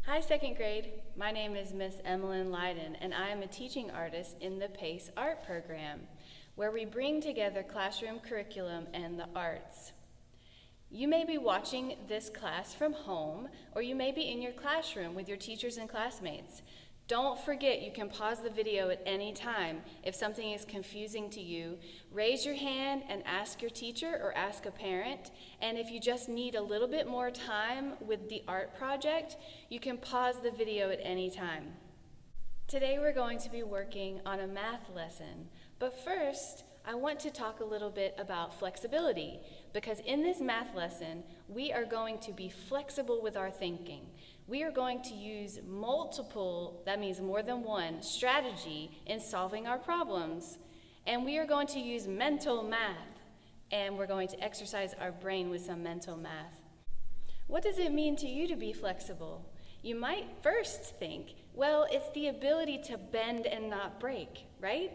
Hi, second grade. My name is Miss Emolyn Liden, and I am a teaching artist in the PACE art program, where we bring together classroom curriculum and the arts. You may be watching this class from home, or you may be in your classroom with your teachers and classmates. Don't forget you can pause the video at any time. If something is confusing to you, raise your hand and ask your teacher or ask a parent. And if you just need a little bit more time with the art project, you can pause the video at any time. Today we're going to be working on a math lesson, but first I want to talk a little bit about flexibility, because in this math lesson we are going to be flexible with our thinking. We are going to use multiple, that means more than one, strategy in solving our problems. And we are going to use mental math, and we're going to exercise our brain with some mental math. What does it mean to you to be flexible? You might first think, well, it's the ability to bend and not break, right?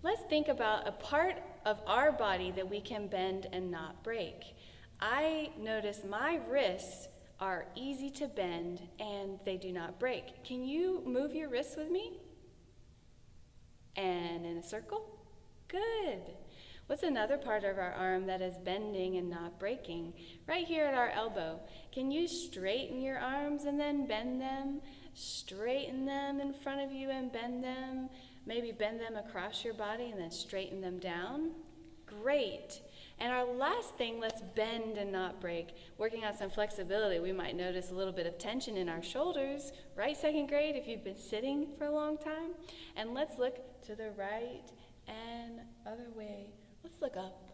Let's think about a part of our body that we can bend and not break. I notice my wrists are easy to bend and they do not break. Can you move your wrists with me? And in a circle? Good. What's another part of our arm that is bending and not breaking? Right here at our elbow. Can you straighten your arms and then bend them? Straighten them in front of you and bend them. Maybe bend them across your body and then straighten them down. Great. And our last thing, let's bend and not break. Working on some flexibility, we might notice a little bit of tension in our shoulders, right, second grade, if you've been sitting for a long time? And let's look to the right and other way. Let's look up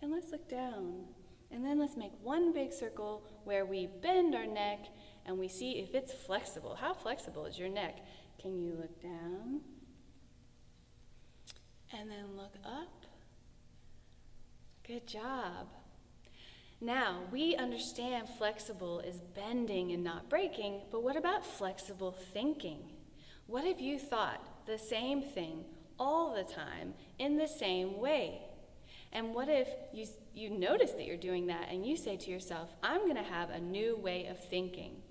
and let's look down. And then let's make one big circle where we bend our neck and we see if it's flexible. How flexible is your neck? Can you look down? And then look up. Good job. Now, we understand flexible is bending and not breaking, but what about flexible thinking? What if you thought the same thing all the time in the same way? And what if you notice that you're doing that and you say to yourself, I'm going to have a new way of thinking?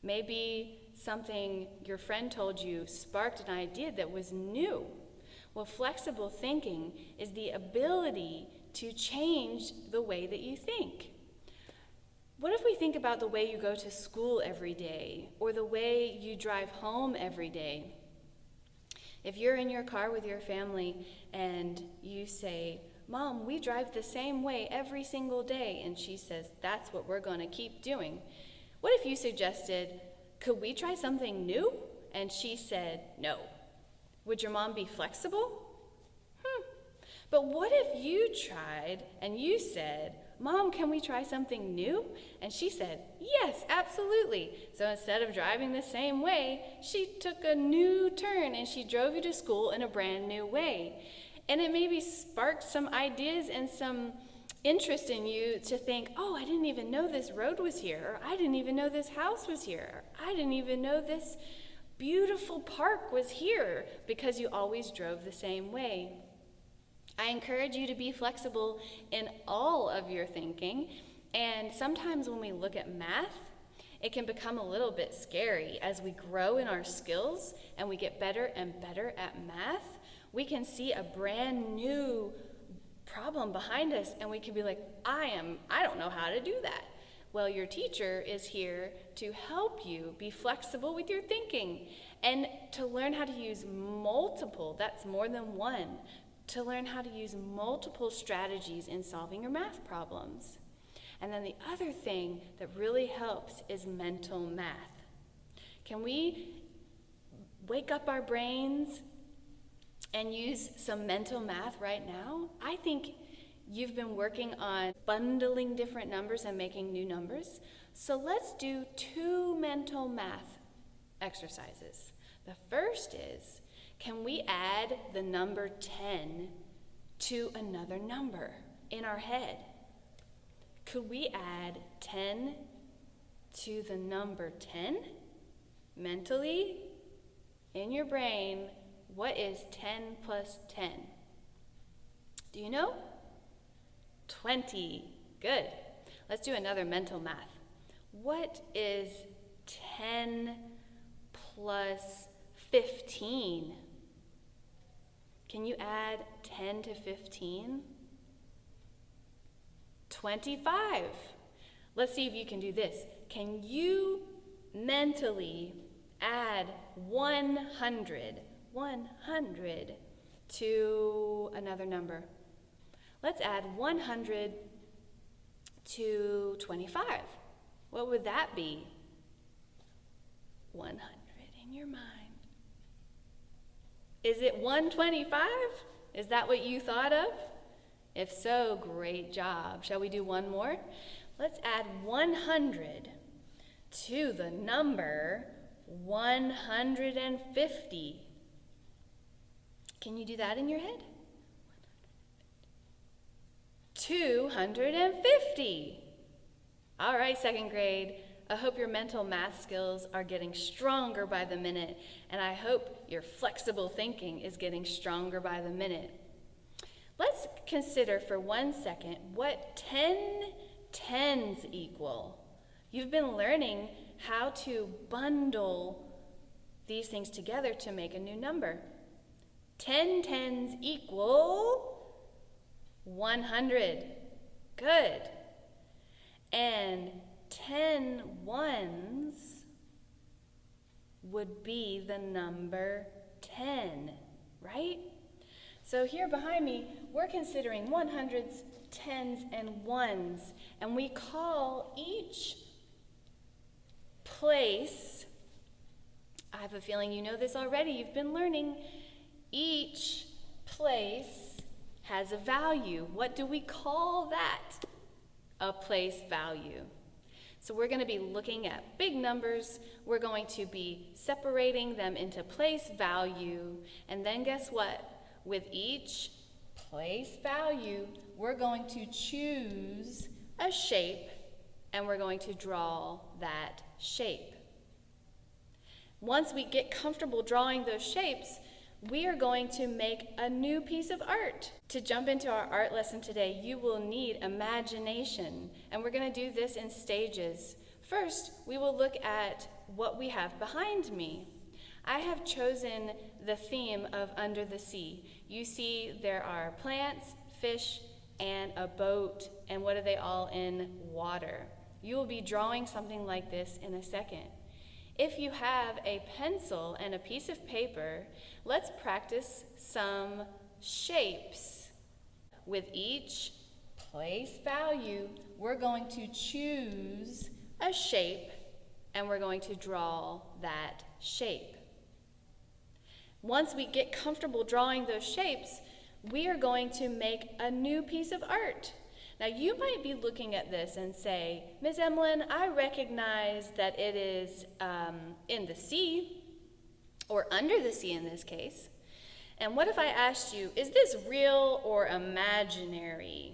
Maybe something your friend told you sparked an idea that was new. Well, flexible thinking is the ability to change the way that you think. What if we think about the way you go to school every day, or the way you drive home every day? If you're in your car with your family and you say, Mom, we drive the same way every single day, and she says, that's what we're going to keep doing. What if you suggested, could we try something new? And she said, no. Would your mom be flexible? But what if you tried and you said, Mom, can we try something new? And she said, yes, absolutely. So instead of driving the same way, she took a new turn and she drove you to school in a brand new way. And it maybe sparked some ideas and some interest in you to think, oh, I didn't even know this road was here, or I didn't even know this house was here, or I didn't even know this beautiful park was here, because you always drove the same way. I encourage you to be flexible in all of your thinking, and sometimes when we look at math, it can become a little bit scary. As we grow in our skills and we get better and better at math, we can see a brand new problem behind us and we can be like, I don't know how to do that. Well, your teacher is here to help you be flexible with your thinking and to learn how to use multiple, that's more than one, to learn how to use multiple strategies in solving your math problems. And then the other thing that really helps is mental math. Can we wake up our brains and use some mental math right now? I think you've been working on bundling different numbers and making new numbers. So let's do 2 mental math exercises. The first is, can we add the number 10 to another number in our head? Could we add 10 to the number 10? Mentally, in your brain, what is 10 plus 10? Do you know? 20. Good. Let's do another mental math. What is 10 plus 15? Can you add 10 to 15? 25. Let's see if you can do this. Can you mentally add 100 to another number? Let's add 100 to 25. What would that be? 100 in your mind. Is it 125? Is that what you thought of? If so, great job. Shall we do one more? Let's add 100 to the number 150. Can you do that in your head? 250. All right, second grade. I hope your mental math skills are getting stronger by the minute, and I hope your flexible thinking is getting stronger by the minute. Let's consider for 1 second what 10 tens equal. You've been learning how to bundle these things together to make a new number. 10 tens equal 100. Good. And 10 ones would be the number 10, right? So here behind me, we're considering 100s, 10s, and 1s, and we call each place, I have a feeling you know this already, you've been learning, each place has a value. What do we call that? A place value. So we're going to be looking at big numbers, we're going to be separating them into place value, and then guess what? With each place value, we're going to choose a shape, and we're going to draw that shape. Once we get comfortable drawing those shapes, we are going to make a new piece of art. To jump into our art lesson today, you will need imagination, and we're going to do this in stages. First, we will look at what we have behind me. I have chosen the theme of Under the Sea. You see there are plants, fish, and a boat, and what are they all in? Water. You will be drawing something like this in a second. If you have a pencil and a piece of paper, let's practice some shapes. With each place value, we're going to choose a shape, and we're going to draw that shape. Once we get comfortable drawing those shapes, we are going to make a new piece of art. Now you might be looking at this and say, Ms. Emolyn, I recognize that it is in the sea, or under the sea in this case. And what if I asked you, is this real or imaginary?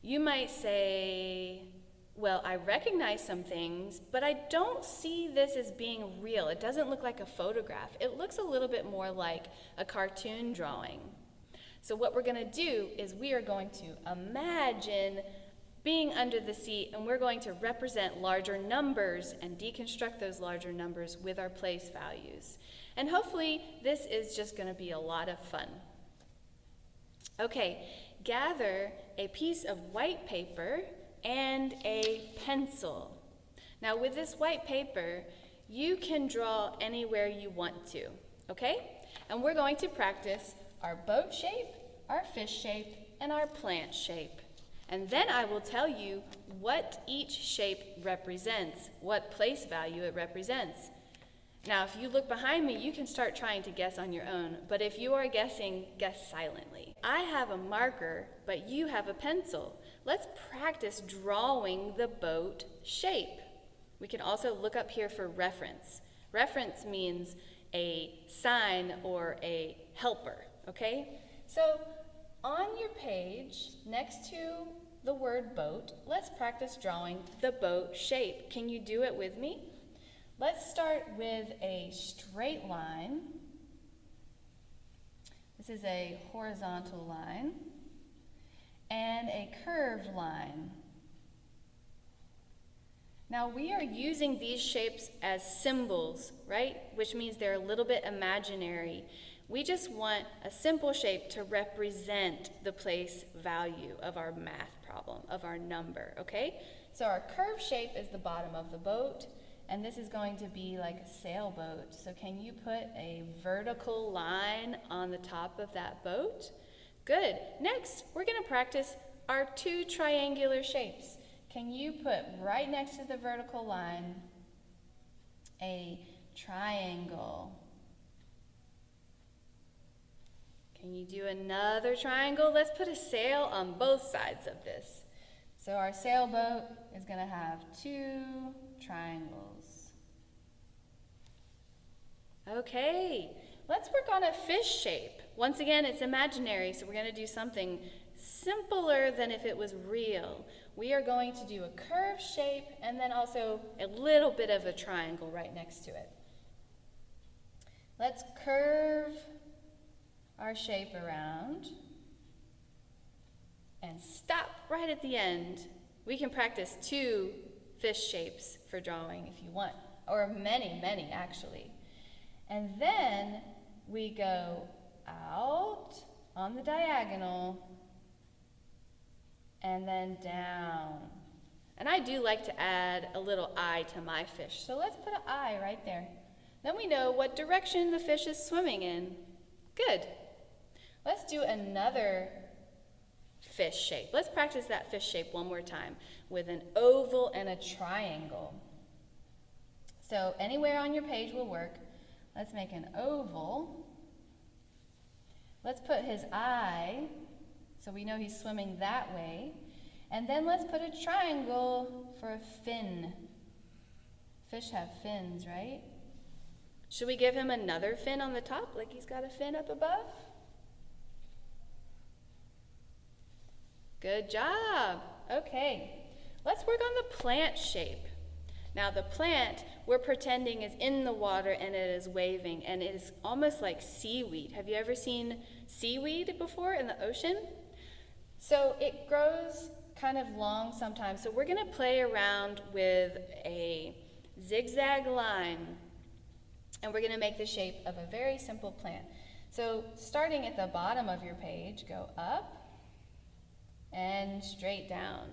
You might say, well, I recognize some things, but I don't see this as being real. It doesn't look like a photograph. It looks a little bit more like a cartoon drawing. So what we're going to do is we are going to imagine being under the sea, and we're going to represent larger numbers and deconstruct those larger numbers with our place values. And hopefully this is just going to be a lot of fun. Okay, gather a piece of white paper and a pencil. Now with this white paper, you can draw anywhere you want to, okay? And we're going to practice our boat shape, our fish shape, and our plant shape. And then I will tell you what each shape represents, what place value it represents. Now, if you look behind me, you can start trying to guess on your own, but if you are guessing, guess silently. I have a marker, but you have a pencil. Let's practice drawing the boat shape. We can also look up here for reference. Reference means a sign or a helper, okay? So on your page, next to the word boat, let's practice drawing the boat shape. Can you do it with me? Let's start with a straight line. This is a horizontal line and a curved line. Now we are using these shapes as symbols, right? Which means they're a little bit imaginary. We just want a simple shape to represent the place value of our math problem, of our number, okay? So our curved shape is the bottom of the boat, and this is going to be like a sailboat. So can you put a vertical line on the top of that boat? Good. Next, we're going to practice our two triangular shapes. Can you put right next to the vertical line a triangle? Can you do another triangle? Let's put a sail on both sides of this. So our sailboat is going to have two triangles. Okay, let's work on a fish shape. Once again, it's imaginary, so we're going to do something simpler than if it was real. We are going to do a curved shape and then also a little bit of a triangle right next to it. Let's curve our shape around and stop right at the end. We can practice two fish shapes for drawing if you want, or many actually. And then we go out on the diagonal and then down. And I do like to add a little eye to my fish, so let's put an eye right there. Then we know what direction the fish is swimming in. Good. Let's do another fish shape. Let's practice that fish shape one more time with an oval and a triangle. So anywhere on your page will work. Let's make an oval. Let's put his eye, so we know he's swimming that way. And then let's put a triangle for a fin. Fish have fins, right? Should we give him another fin on the top, like he's got a fin up above? Good job. Okay, let's work on the plant shape. Now the plant, we're pretending is in the water and it is waving, and it is almost like seaweed. Have you ever seen seaweed before in the ocean? So it grows kind of long sometimes. So we're going to play around with a zigzag line, and we're going to make the shape of a very simple plant. So starting at the bottom of your page, go up and straight down.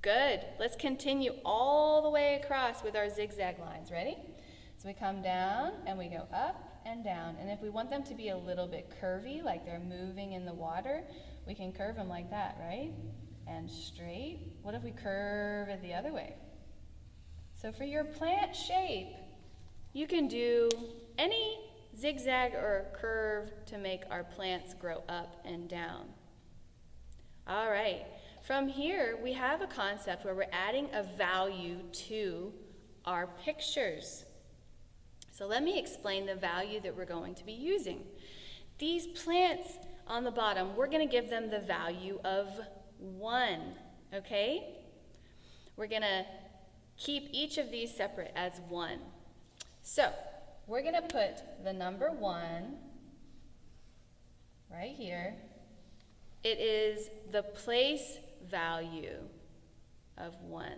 Good. Let's continue all the way across with our zigzag lines. Ready? So we come down and we go up and down. And if we want them to be a little bit curvy, like they're moving in the water, we can curve them like that, right? And straight. What if we curve it the other way? So for your plant shape, you can do any zigzag or curve to make our plants grow up and down. All right. From here, we have a concept where we're adding a value to our pictures. So let me explain the value that we're going to be using. These plants on the bottom, we're going to give them the value of 1, okay? We're going to keep each of these separate as 1. So we're going to put the number 1 right here. It is the place value of 1.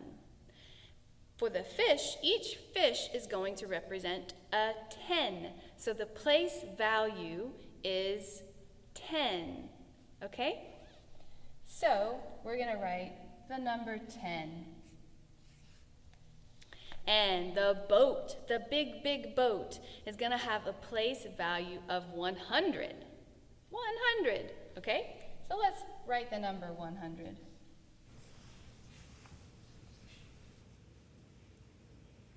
For the fish, each fish is going to represent a 10. So the place value is 10, okay? So we're going to write the number 10. And the boat, the big boat, is going to have a place value of 100. 100, okay? So let's write the number 100.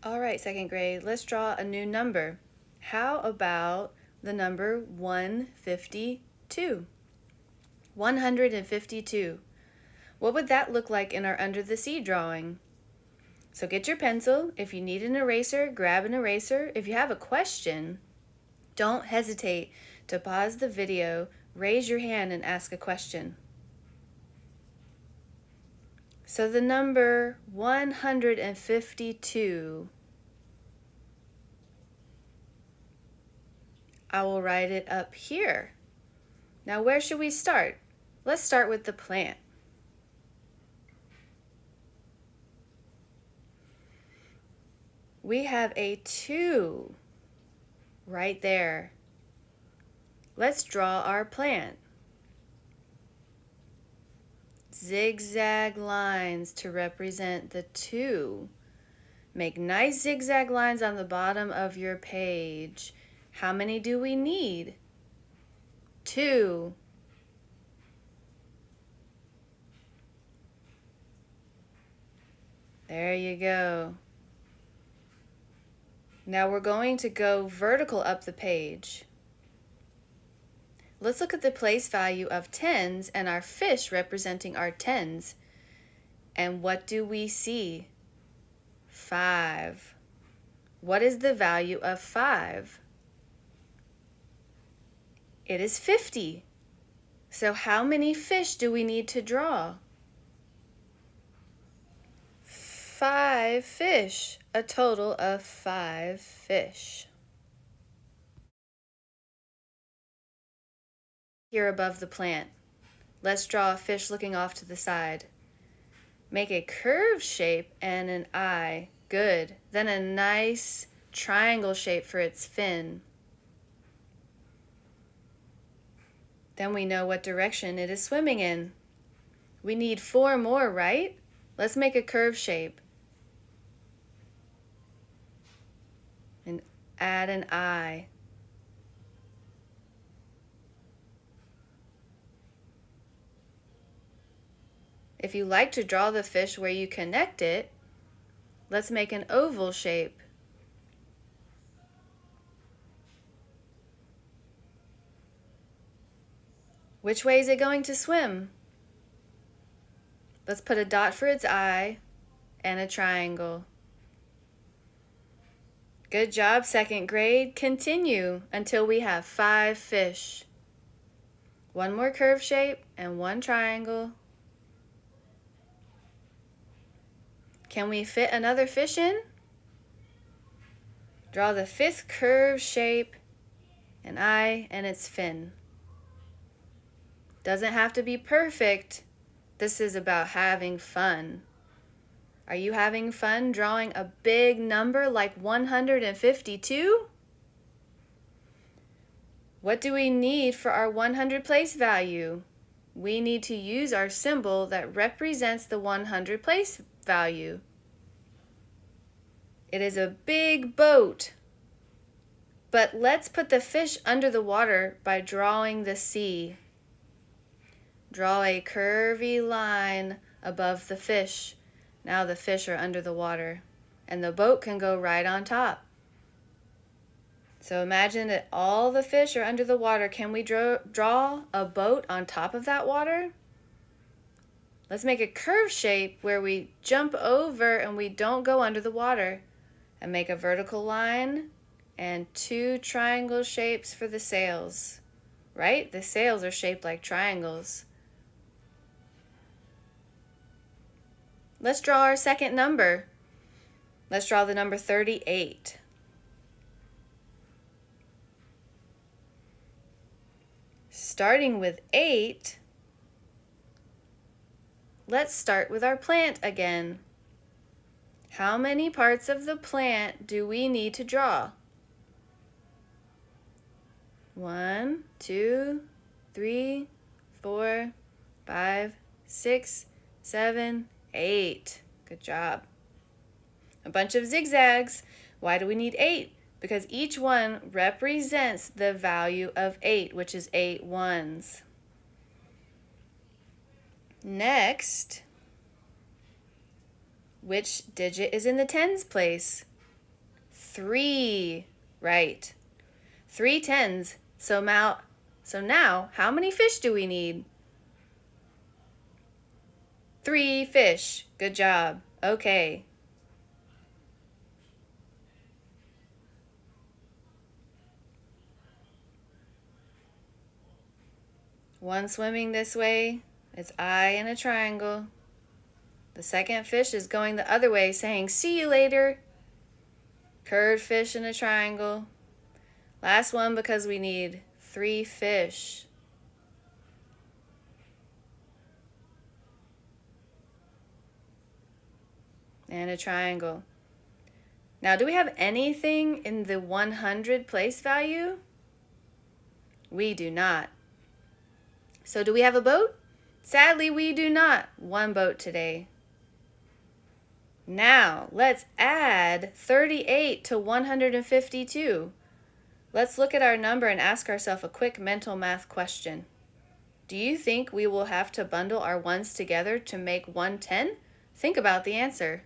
All right, second grade, let's draw a new number. How about the number 152? 152. What would that look like in our under the sea drawing? So get your pencil. If you need an eraser, grab an eraser. If you have a question, don't hesitate to pause the video, raise your hand, and ask a question. So the number 152, I will write it up here. Now where should we start? Let's start with the plant. We have a 2 right there. Let's draw our plant. Zigzag lines to represent the 2. Make nice zigzag lines on the bottom of your page. How many do we need? 2. There you go. Now we're going to go vertical up the page. Let's look at the place value of 10s and our fish representing our 10s. And what do we see? 5. What is the value of 5? It is 50. So how many fish do we need to draw? 5 fish, a total of 5 fish. Here above the plant, let's draw a fish looking off to the side. Make a curved shape and an eye. Good. Then a nice triangle shape for its fin. Then we know what direction it is swimming in. We need 4 more, right? Let's make a curved shape. And add an eye. If you like to draw the fish where you connect it, let's make an oval shape. Which way is it going to swim? Let's put a dot for its eye and a triangle. Good job, 2nd grade. Continue until we have 5 fish. 1 more curved shape and 1 triangle. Can we fit another fish in? Draw the 5th curved shape, an eye, and its fin. Doesn't have to be perfect. This is about having fun. Are you having fun drawing a big number like 152? What do we need for our 100 place value? We need to use our symbol that represents the 100 place value. It is a big boat. But let's put the fish under the water by drawing the sea. Draw a curvy line above the fish. Now the fish are under the water, and the boat can go right on top. So imagine that all the fish are under the water. Can we draw a boat on top of that water? Let's make a curved shape where we jump over and we don't go under the water. And make a vertical line and 2 triangle shapes for the sails. Right? The sails are shaped like triangles. Let's draw our 2nd number. Let's draw the number 38. Starting with 8, let's start with our plant again. How many parts of the plant do we need to draw? 1, 2, 3, 4, 5, 6, 7, 8. Good job. A bunch of zigzags. Why do we need 8? Because each one represents the value of 8, which is 8 ones. Next, which digit is in the tens place? 3. Right. 3 tens. So now, how many fish do we need? 3 fish. Good job. Okay. One swimming this way, its eye in a triangle. The 2nd fish is going the other way, saying, "See you later." Curved fish in a triangle. Last one because we need 3 fish. And a triangle. Now, do we have anything in the 100 place value? We do not. So do we have a boat? Sadly, we do not. One boat today. Now, let's add 38 to 152. Let's look at our number and ask ourselves a quick mental math question. Do you think we will have to bundle our ones together to make 110? Think about the answer.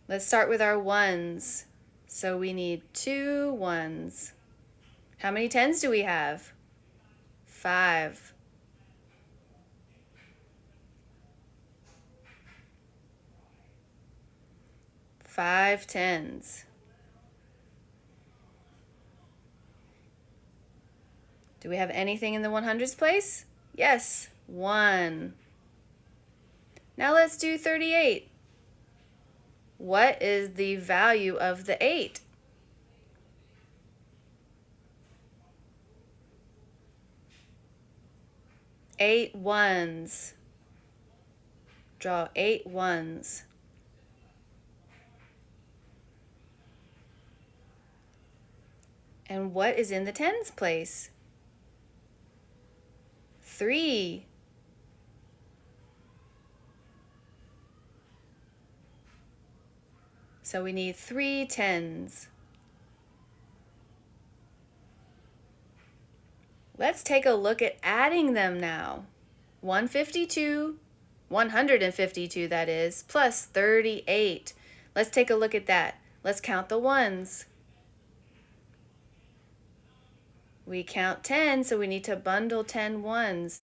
Let's start with our ones. So we need 2 ones. How many tens do we have? 5. Five tens. Do we have anything in the 100s place? Yes, 1. Now let's do 38. What is the value of the 8? 8 ones. Draw 8 ones. And what is in the tens place? 3. So we need 3 tens. Let's take a look at adding them now. 152, that is, plus 38. Let's take a look at that. Let's count the ones. We count 10, so we need to bundle 10 ones.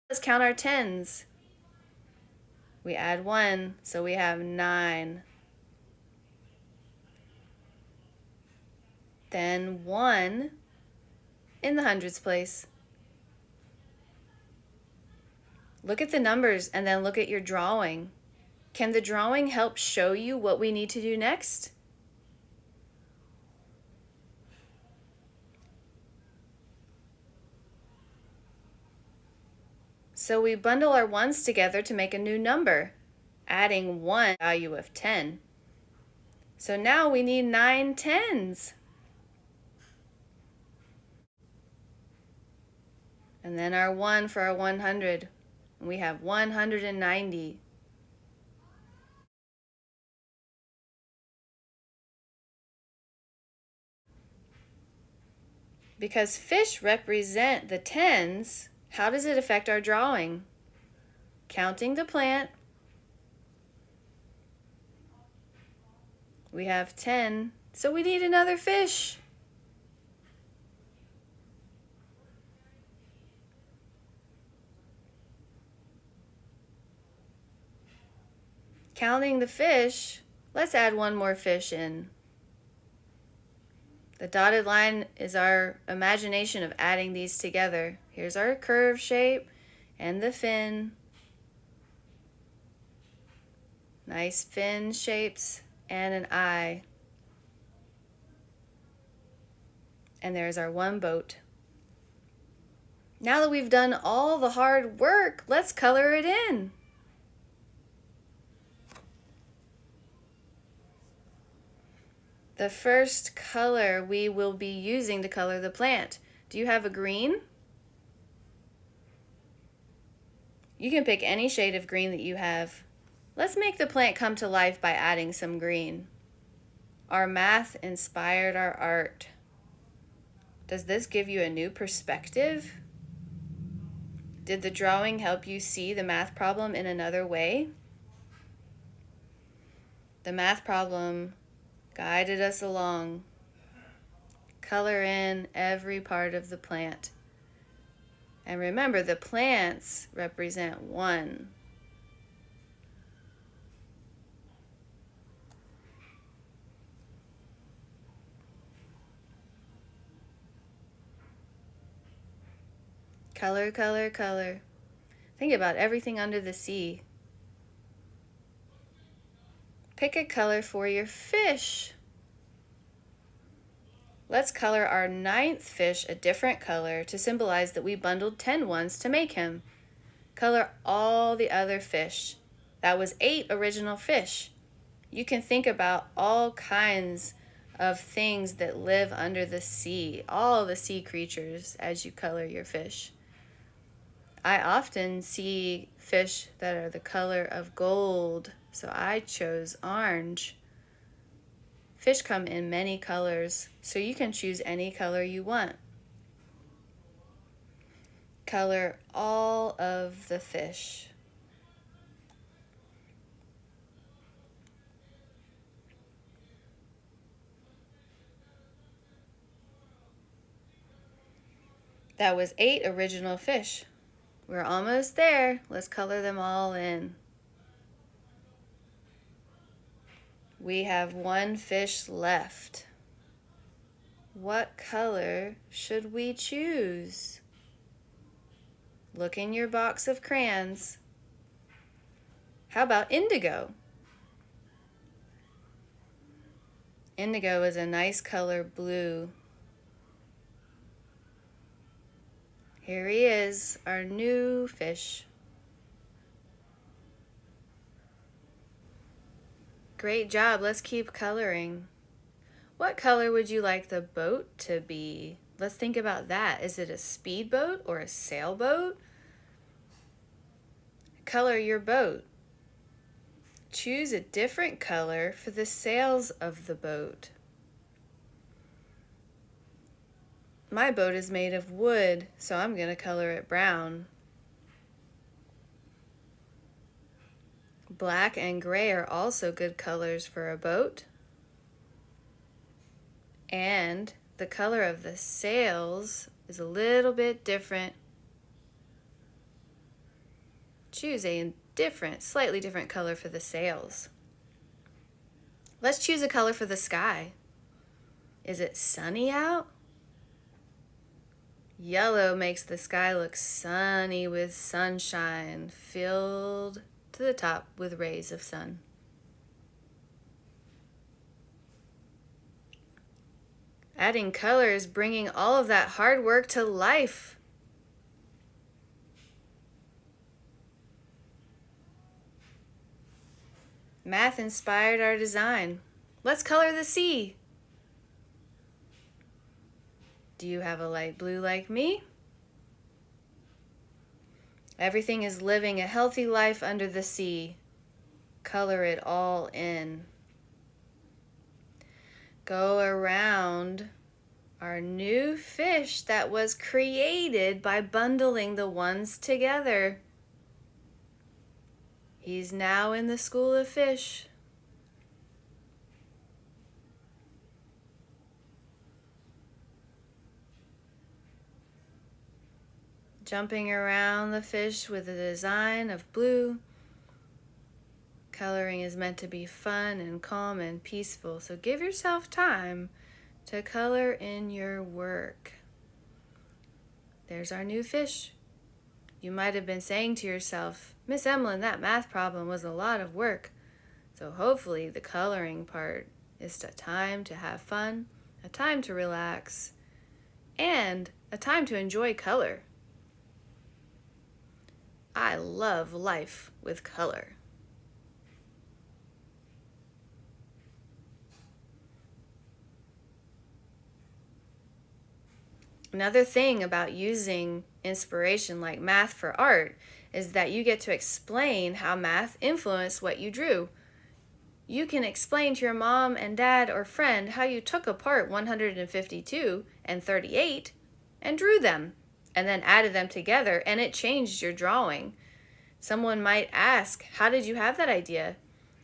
Let's count our tens. We add 1, so we have 9. Then 1 in the hundreds place. Look at the numbers and then look at your drawing. Can the drawing help show you what we need to do next? So we bundle our ones together to make a new number, adding 1 value of 10. So now we need 9 tens. And then our 1 for our 100. We have 190. Because fish represent the tens, how does it affect our drawing? Counting the plant, we have 10, so we need another fish. Counting the fish, let's add one more fish in. The dotted line is our imagination of adding these together. Here's our curve shape and the fin. Nice fin shapes and an eye. And there's our one boat. Now that we've done all the hard work, let's color it in. The first color we will be using to color the plant. Do you have a green? You can pick any shade of green that you have. Let's make the plant come to life by adding some green. Our math inspired our art. Does this give you a new perspective? Did the drawing help you see the math problem in another way? The math problem guided us along. Color in every part of the plant. And remember, the plants represent 1. Color, color, color. Think about everything under the sea. Pick a color for your fish. Let's color our 9th fish a different color to symbolize that we bundled 10 ones to make him. Color all the other fish That was 8 original fish. You can think about all kinds of things that live under the sea, all the sea creatures, as you color your fish. I often see fish that are the color of gold, so I chose orange. Fish come in many colors, so you can choose any color you want. Color all of the fish. That was 8 original fish. We're almost there. Let's color them all in. We have 1 fish left. What color should we choose? Look in your box of crayons. How about indigo? Indigo is a nice color blue. Here he is, our new fish. Great job, let's keep coloring. What color would you like the boat to be? Let's think about that. Is it a speedboat or a sailboat? Color your boat. Choose a different color for the sails of the boat. My boat is made of wood, so I'm going to color it brown. Black and gray are also good colors for a boat. And the color of the sails is a little bit different. Choose a slightly different color for the sails. Let's choose a color for the sky. Is it sunny out? Yellow makes the sky look sunny with sunshine, filled to the top with rays of sun. Adding color is bringing all of that hard work to life. Math inspired our design. Let's color the sea. Do you have a light blue like me? Everything is living a healthy life under the sea. Color it all in. Go around our new fish that was created by bundling the ones together. He's now in the school of fish. Jumping around the fish with a design of blue. Coloring is meant to be fun and calm and peaceful, so give yourself time to color in your work. There's our new fish. You might have been saying to yourself, Miss Emolyn, that math problem was a lot of work. So hopefully the coloring part is a time to have fun, a time to relax, and a time to enjoy color. I love life with color. Another thing about using inspiration like math for art is that you get to explain how math influenced what you drew. You can explain to your mom and dad or friend how you took apart 152 and 38 and drew them, and then added them together, and it changed your drawing. Someone might ask, how did you have that idea?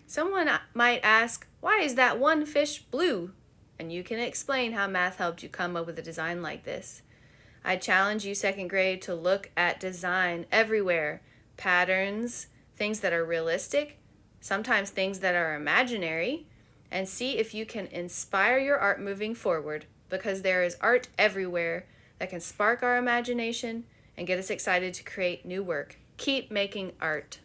Someone might ask, why is that one fish blue? And you can explain how math helped you come up with a design like this. I challenge you, second grade, to look at design everywhere. Patterns, things that are realistic, sometimes things that are imaginary, and see if you can inspire your art moving forward, because there is art everywhere that can spark our imagination and get us excited to create new work. Keep making art.